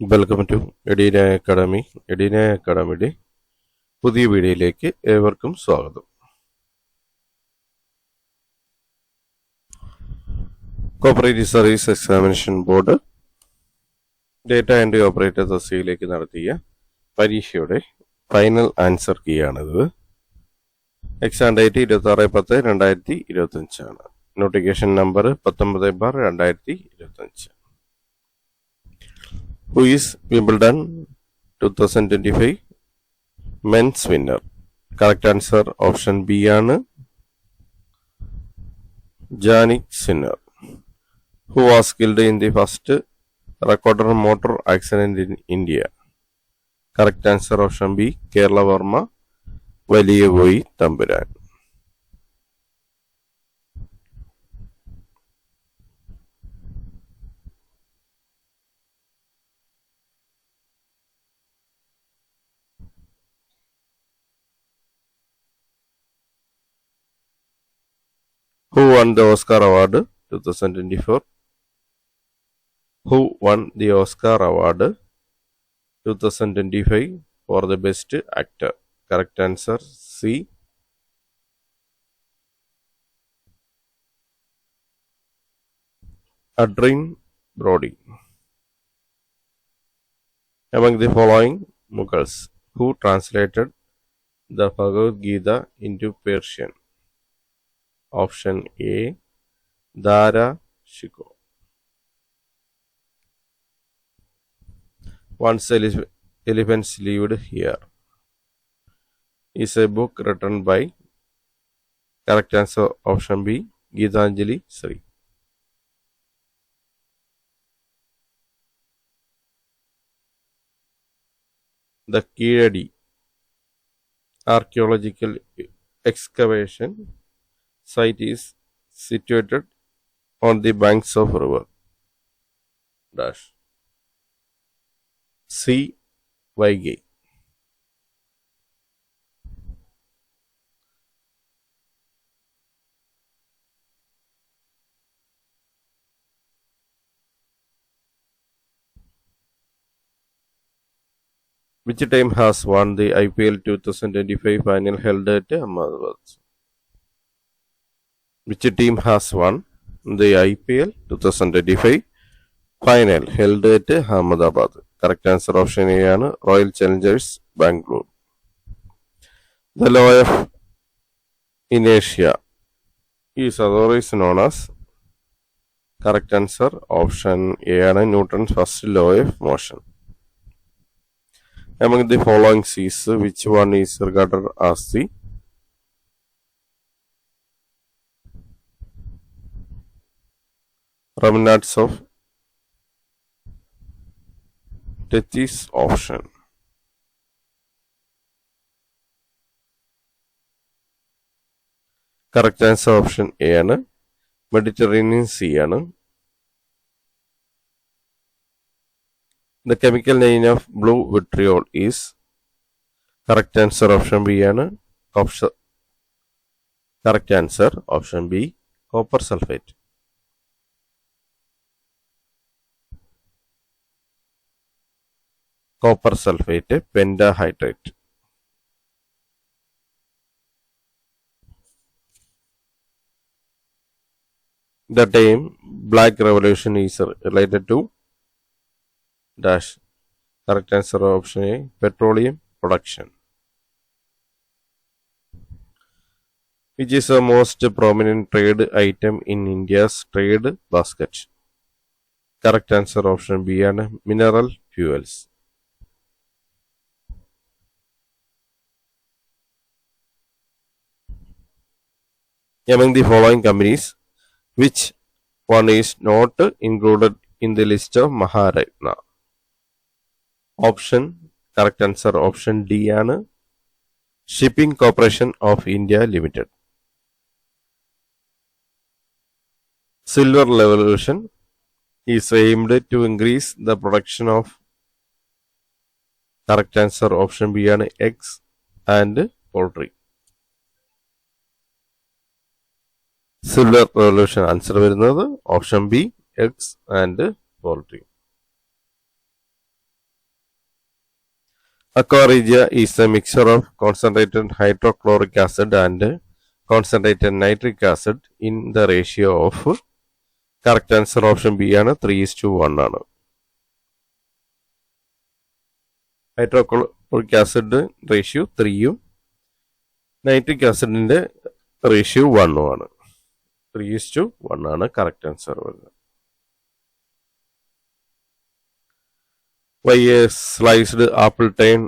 Welcome to Edina Academy. Edina അക്കാഡമിയുടെ പുതിയ വീഡിയോയിലേക്ക് ഏവർക്കും സ്വാഗതം. Cooperative service examination board data entry operator തസ്തികയിലേക്ക് നടത്തിയ പരീക്ഷയുടെ ഫൈനൽ ആൻസർ കീ ആണിത്. എക്സാം ഡേറ്റ് 26/10/2025 ആണ്. Notification number 19/2025. Who is Wimbledon 2025 men's winner? Correct answer option B ആണ് Jannik Sinner. Who was killed in the first recorded motor accident in India? Correct answer option B Kerala Verma Valiyavoi Tamburan. Who won the Oscar Award 2024? Who won the Oscar Award 2025 for the Best Actor? Correct answer C. Adrien Brody. Among the following Mughals, who translated the Bhagavad Gita into Persian? Option A Dara Shikoh. Once Elephants Lived Here is a book written by. Correct answer option B Geetanjali Sri. The Kiradi archaeological excavation site is situated on the banks of river dash C Vaigai. Which team has won the IPL 2025 final held at Ahmedabad? Which team has won the IPL 2025 final held at Ahmedabad? Correct answer option A ആണ് Royal Challengers Bangalore. The law of inertia is otherwise known as. Correct answer option A ആണ് Newton's first law of motion. Among the following seas, which one is regarded as the remnants of Tethys Ocean? Correct answer option A ആണ് Mediterranean Sea ആണ്. The chemical name of blue vitriol is. Correct answer option B ആണ് correct answer option B copper sulfate. Copper sulfate pentahydrate. The term Black Revolution is related to dash. Correct answer option A petroleum production. Which is the most prominent trade item in India's trade basket? Correct answer option B ആണ് mineral fuels. Among the following companies, which one is not included in the list of Maharatna? Option correct answer option D ആണ് Shipping Corporation of India Limited. Silver Revolution is aimed to increase the production of. Correct answer option B ആണ് eggs and poultry. Silver Revolution answer വരുന്നത് option B eggs and poultry. Aqua regia is a mixture of concentrated hydrochloric acid and concentrated nitric acid in the ratio of, correct answer option B ആണ് 3:1 ആണ്. Hydrochloric acid ratio 3ഉം nitric ആസിഡിന്റെ ratio 1ഉം ആണ്. 3:1 ആണ് correct answer വരുന്നത്. Why a sliced apple turn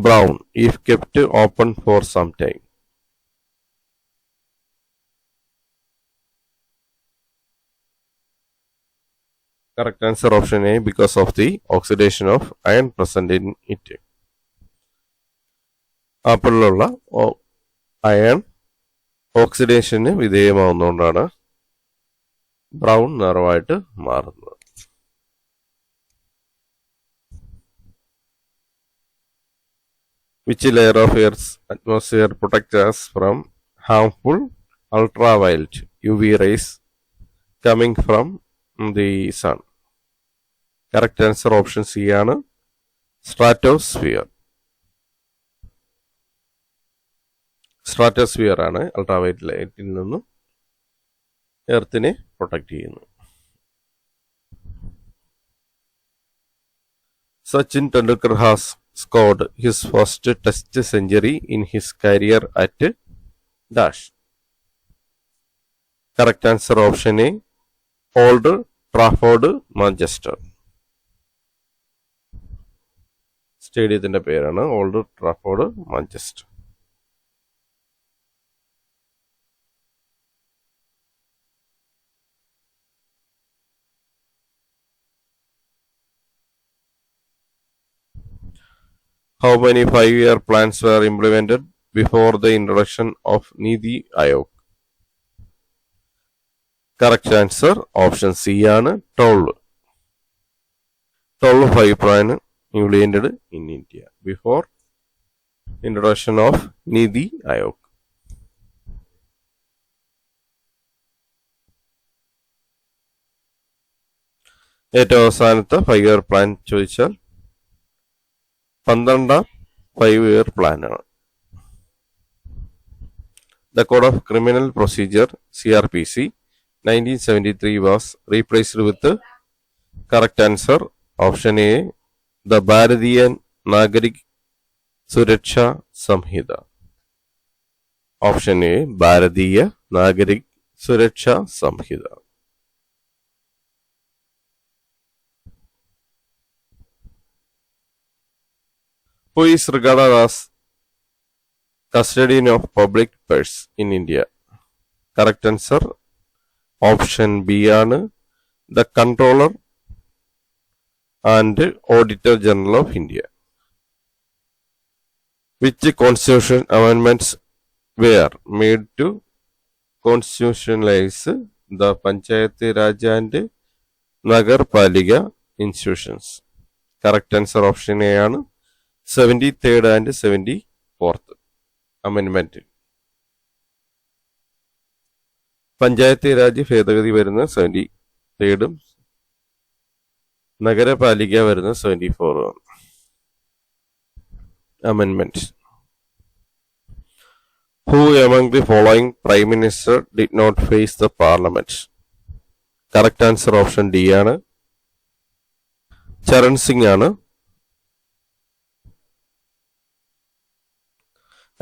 brown if kept open for some time? Correct answer option A, because of the oxidation of iron present in it. ആപ്പിളിലുള്ള iron ഓക്സിഡേഷന് വിധേയമാവുന്നതുകൊണ്ടാണ് brown നിറമായിട്ട് മാറുന്നത്. Which layer of Earth's atmosphere protects us from harmful ultraviolet UV rays coming from the sun? Correct answer option C ആണ് stratosphere. Stratosphere ആണ് ultraviolet ലൈറ്റിൽ നിന്നും എർത്തിനെ protect ചെയ്യുന്നത്. Sachin Tendulkar has scored his first test century in his career at dash. Correct answer option A, Old Trafford, Manchester. സ്റ്റേഡിയത്തിന്റെ പേരാണ് old Trafford Manchester. How many 5-year plans were implemented before the introduction of Niti Aayog? Correct answer option C ആണ് 12. 12 5 plan implemented in India before introduction of Niti Aayog. ഏറ്റവും അവസാനത്തെ 5-year plan ചോദിച്ചാൽ 12ാം 5-year plan ആണ്. The Code of Criminal Procedure CRPC 1973 was replaced with the correct answer option A, the Bharatiya Nagarik Suraksha Samhita. Option A, Bharatiya Nagarik Suraksha Samhita. Who is regarded as custodian of public purse in India? Correct answer option B ആണ് the Controller and Auditor General of India. Which constitution amendments were made to constitutionalize the Panchayat Raj and Nagar Palika institutions? Correct answer option A ആണ് 73rd and 74th amendment. Panchayat Raj ഭേദഗതി വരുന്ന 73ഉം നഗരപാലിക വരുന്ന 74ഉം amendments. Who among the following Prime Minister did not face the Parliament? Correct answer option D ആണ് ചരൺ സിംഗ് ആണ്.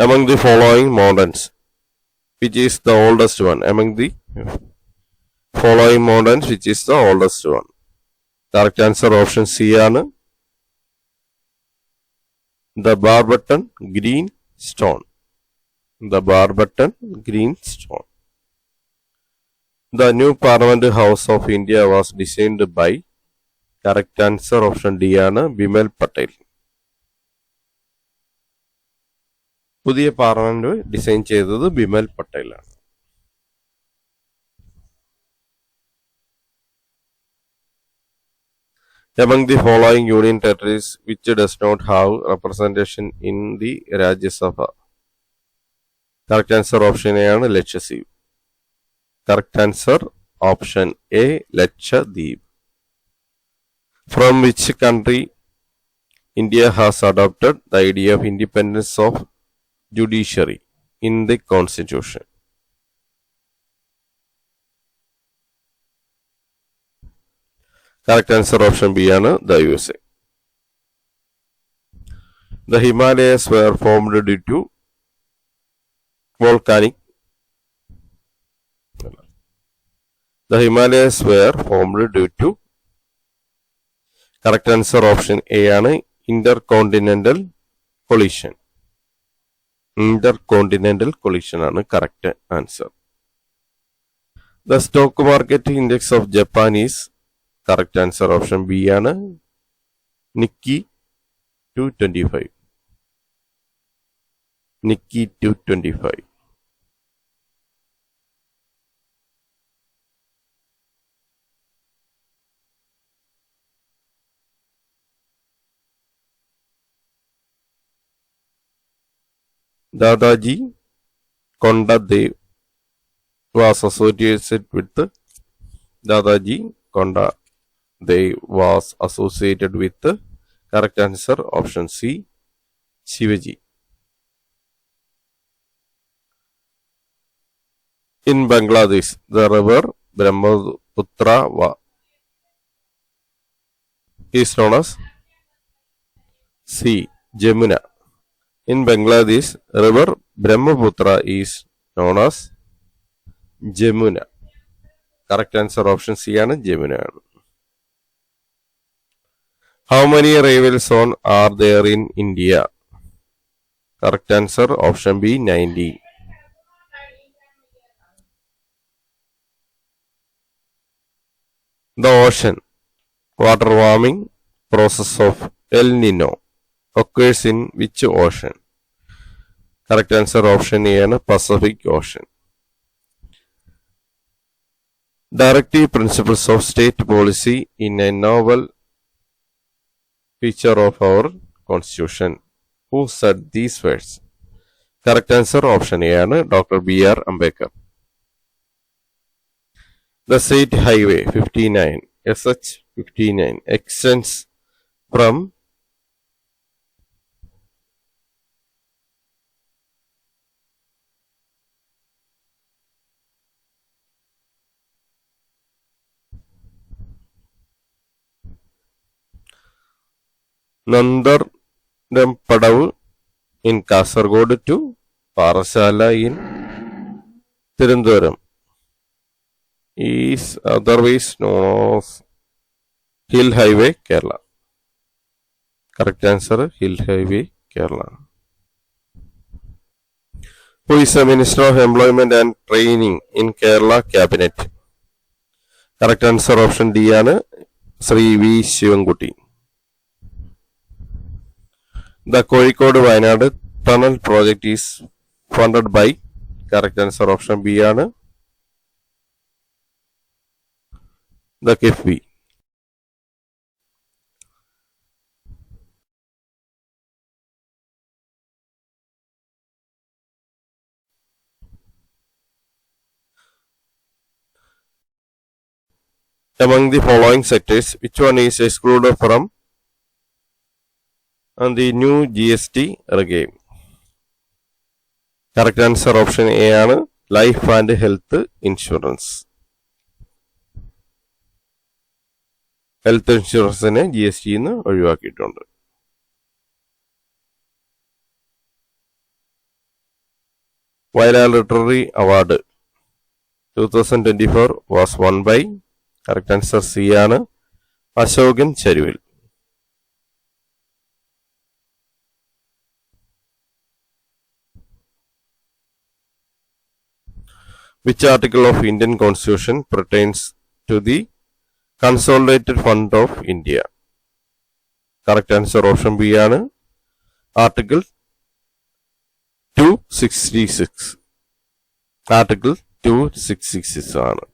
Among the following monuments, which is the oldest one? Among the following monuments, which is the oldest one? Correct answer option C ആണ് the Barberton Green Stone. The Barberton Green Stone. The new Parliament House of India was designed by, correct answer option D ആണ് Bimal Patel. പുതിയ parliament design ചെയ്തത് Bimal പട്ടേലാണ്. Among the following union territories which does not have representation in the Rajya Sabha? Correct answer option A ആണ് Lakshadweep. Correct answer option A, Lakshadweep. From which country India has adopted the idea of independence of judiciary in the constitution? Correct answer option B ആണ് the USA. The Himalayas were formed due to volcanic. The Himalayas were formed due to. Correct answer option A ആണ് intercontinental collision. Intercontinental collision ആണ് correct answer. The stock market index of Japan is. Correct answer option B ആണ് Nikkei 225. Nikkei 225. Dadaji Kondadev was associated with Dadaji Kondadev was associated with correct answer option C Shivaji. In Bangladesh, the river Brahmaputra is known as C Jamuna. In Bangladesh, river Brahmaputra is known as Jamuna. Correct answer option C ആണ് Jamuna. How many railway zones are there in India? Correct answer option B 90. The ocean water warming process of El Nino occurs in which ocean? Correct answer option A ആണ് Pacific Ocean. Directive principles of state policy in a novel feature of our constitution. Who said these words? Correct answer option A ആണ് Dr. B.R. Ambedkar. The state highway 59 SH 59 extends from Nandaram-Padavu in Kasaragod to Parashala in Tirunelveli is otherwise known as Hill Highway, Kerala. Correct answer Hill Highway, Kerala. Who is the Minister of Employment and Training in Kerala Cabinet? Correct answer option D ആണ് Sri V. Shivankuti. The Kozhikode Wayanad tunnel project is funded by. Correct answer option B ആണ് the KIFBI. Among the following sectors, which one is excluded from the new GST regime? Correct answer option A ആണ് life and health insurance. Health ഇൻഷുറൻസിനെ GST ഒഴിവാക്കിയിട്ടുണ്ട്. Vayalar literary award 2024 was won by. Correct answer C ആണ് Ashokan Charuvil. Which article of Indian Constitution pertains to the Consolidated Fund of India? Correct answer option B ആണ് Article 266. Article 266 ആണ്.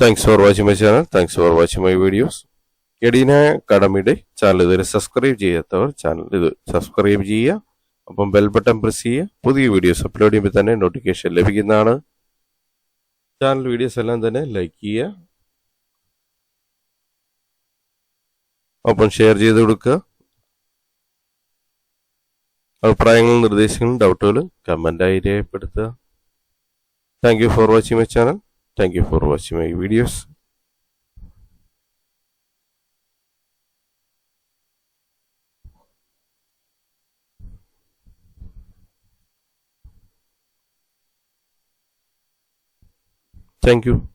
Thanks for watching my channel. Thanks for watching my videos. Edina അക്കാഡമിയുടെ channel ഇതുവരെ subscribe ചെയ്യാത്തവർ channel ഇത് subscribe ചെയ്യുക. അപ്പം bell button press ചെയ്യുക. പുതിയ വീഡിയോസ് അപ്ലോഡ് ചെയ്യുമ്പോൾ തന്നെ നോട്ടിഫിക്കേഷൻ ലഭിക്കുന്നതാണ്. ചാനൽ വീഡിയോസ് എല്ലാം തന്നെ ലൈക്ക് ചെയ്യുക, ഒപ്പം ഷെയർ ചെയ്ത് കൊടുക്കുക. അഭിപ്രായങ്ങളും നിർദ്ദേശങ്ങളും ഡൗട്ടുകളും കമൻ്റായി രേഖപ്പെടുത്തുക. Thank you for watching my channel. Thank you for watching my videos. Thank you.